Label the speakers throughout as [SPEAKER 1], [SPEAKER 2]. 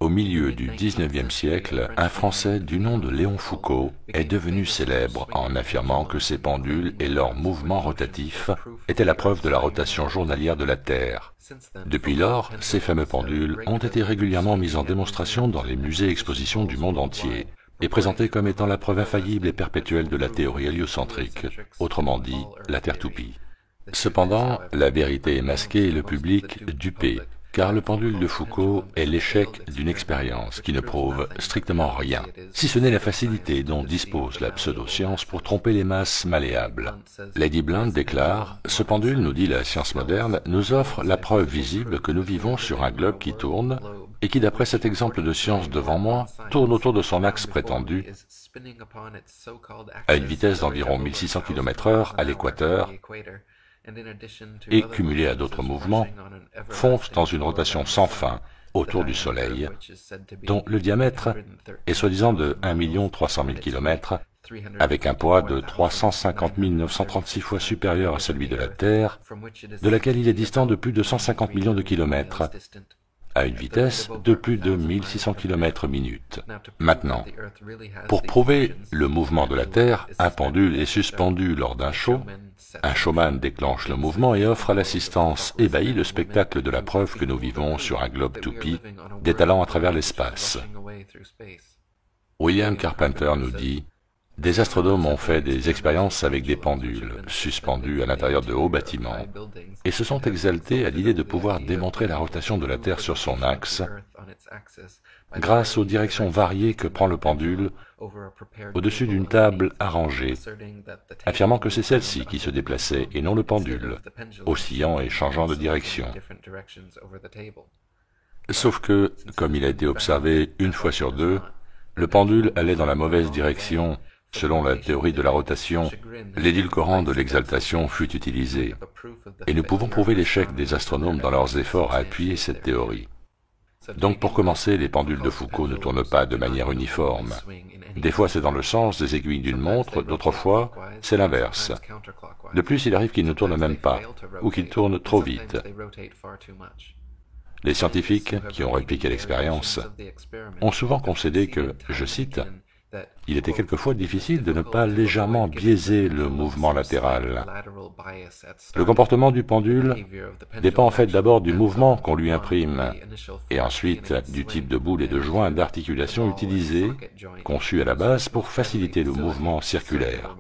[SPEAKER 1] Au milieu du XIXe siècle, un Français du nom de Léon Foucault est devenu célèbre en affirmant que ces pendules et leurs mouvements rotatifs étaient la preuve de la rotation journalière de la Terre. Depuis lors, ces fameux pendules ont été régulièrement mis en démonstration dans les musées et expositions du monde entier et présentés comme étant la preuve infaillible et perpétuelle de la théorie héliocentrique, autrement dit, la Terre toupie. Cependant, la vérité est masquée et le public dupé, car le pendule de Foucault est l'échec d'une expérience qui ne prouve strictement rien, si ce n'est la facilité dont dispose la pseudo-science pour tromper les masses malléables. Lady Blunt déclare « Ce pendule, nous dit la science moderne, nous offre la preuve visible que nous vivons sur un globe qui tourne, et qui, d'après cet exemple de science devant moi, tourne autour de son axe prétendu à une vitesse d'environ 1600 km/h à l'équateur, et, cumulé à d'autres mouvements, fonce dans une rotation sans fin autour du Soleil, dont le diamètre est soi-disant de 1 300 000 km, avec un poids de 350 936 fois supérieur à celui de la Terre, de laquelle il est distant de plus de 150 millions de kilomètres, à une vitesse de plus de 1600 km/min. Maintenant, pour prouver le mouvement de la Terre, un pendule est suspendu lors d'un show, un showman déclenche le mouvement et offre à l'assistance ébahie le spectacle de la preuve que nous vivons sur un globe toupie, détalant à travers l'espace. William Carpenter nous dit « Des astronomes ont fait des expériences avec des pendules, suspendus à l'intérieur de hauts bâtiments, et se sont exaltés à l'idée de pouvoir démontrer la rotation de la Terre sur son axe, grâce aux directions variées que prend le pendule au-dessus d'une table arrangée, affirmant que c'est celle-ci qui se déplaçait et non le pendule, oscillant et changeant de direction. Sauf que, comme il a été observé une fois sur deux, le pendule allait dans la mauvaise direction. Selon la théorie de la rotation, l'édulcorant de l'exaltation fut utilisé, et nous pouvons prouver l'échec des astronomes dans leurs efforts à appuyer cette théorie. Donc pour commencer, les pendules de Foucault ne tournent pas de manière uniforme. Des fois c'est dans le sens des aiguilles d'une montre, d'autres fois c'est l'inverse. De plus, il arrive qu'ils ne tournent même pas, ou qu'ils tournent trop vite. Les scientifiques, qui ont répliqué l'expérience, ont souvent concédé que, je cite, « Il était quelquefois difficile de ne pas légèrement biaiser le mouvement latéral. Le comportement du pendule dépend en fait d'abord du mouvement qu'on lui imprime, et ensuite du type de boule et de joint d'articulation utilisés, conçus à la base pour faciliter le mouvement circulaire.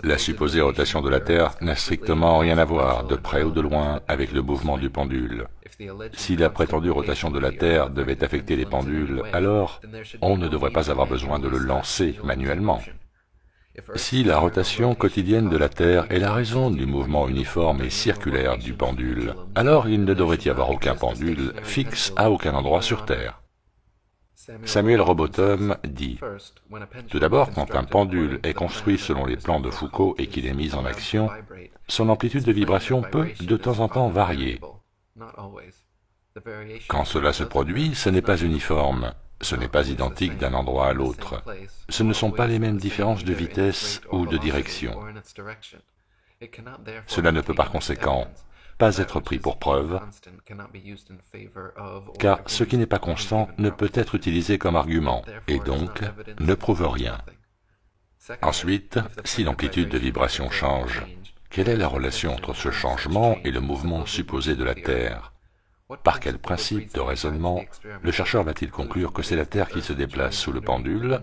[SPEAKER 1] La supposée rotation de la Terre n'a strictement rien à voir, de près ou de loin, avec le mouvement du pendule. Si la prétendue rotation de la Terre devait affecter les pendules, alors on ne devrait pas avoir besoin de le lancer manuellement. Si la rotation quotidienne de la Terre est la raison du mouvement uniforme et circulaire du pendule, alors il ne devrait y avoir aucun pendule fixe à aucun endroit sur Terre. Samuel Robotham dit « Tout d'abord, quand un pendule est construit selon les plans de Foucault et qu'il est mis en action, son amplitude de vibration peut de temps en temps varier. Quand cela se produit, ce n'est pas uniforme, ce n'est pas identique d'un endroit à l'autre. Ce ne sont pas les mêmes différences de vitesse ou de direction. Cela ne peut par conséquent pas être pris pour preuve, car ce qui n'est pas constant ne peut être utilisé comme argument, et donc ne prouve rien. Ensuite, si l'amplitude de vibration change, quelle est la relation entre ce changement et le mouvement supposé de la Terre? Par quel principe de raisonnement le chercheur va-t-il conclure que c'est la Terre qui se déplace sous le pendule,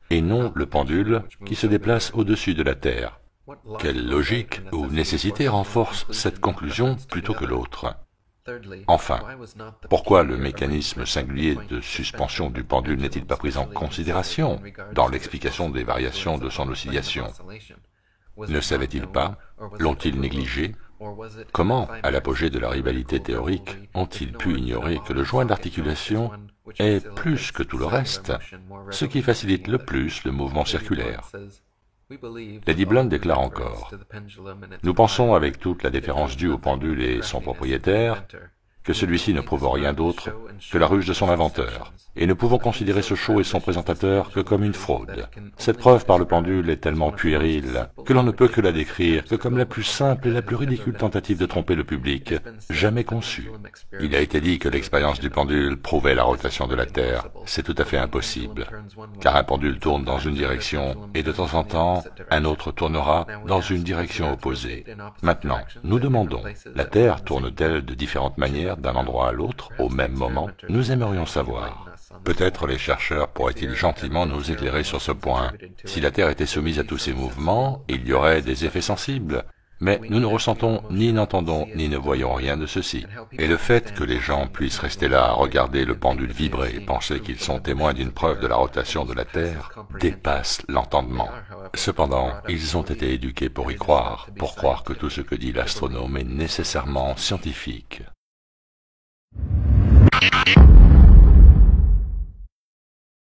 [SPEAKER 1] et non le pendule qui se déplace au-dessus de la Terre? Quelle logique ou nécessité renforce cette conclusion plutôt que l'autre? Enfin, pourquoi le mécanisme singulier de suspension du pendule n'est-il pas pris en considération dans l'explication des variations de son oscillation? Ne savaient-ils pas? L'ont-ils négligé? Comment, à l'apogée de la rivalité théorique, ont-ils pu ignorer que le joint d'articulation est, plus que tout le reste, ce qui facilite le plus le mouvement circulaire? Lady Blunt déclare encore « Nous pensons, avec toute la déférence due au pendule et son propriétaire, que celui-ci ne prouve rien d'autre que la ruse de son inventeur, et nous pouvons considérer ce show et son présentateur que comme une fraude. Cette preuve par le pendule est tellement puérile que l'on ne peut que la décrire que comme la plus simple et la plus ridicule tentative de tromper le public jamais conçue. Il a été dit que l'expérience du pendule prouvait la rotation de la Terre. C'est tout à fait impossible, car un pendule tourne dans une direction et de temps en temps, un autre tournera dans une direction opposée. Maintenant, nous demandons, la Terre tourne-t-elle de différentes manières d'un endroit à l'autre au même moment? Nous aimerions savoir. Peut-être les chercheurs pourraient-ils gentiment nous éclairer sur ce point. Si la Terre était soumise à tous ces mouvements, il y aurait des effets sensibles. Mais nous ne ressentons, ni n'entendons, ni ne voyons rien de ceci. Et le fait que les gens puissent rester là à regarder le pendule vibrer et penser qu'ils sont témoins d'une preuve de la rotation de la Terre dépasse l'entendement. Cependant, ils ont été éduqués pour y croire, pour croire que tout ce que dit l'astronome est nécessairement scientifique.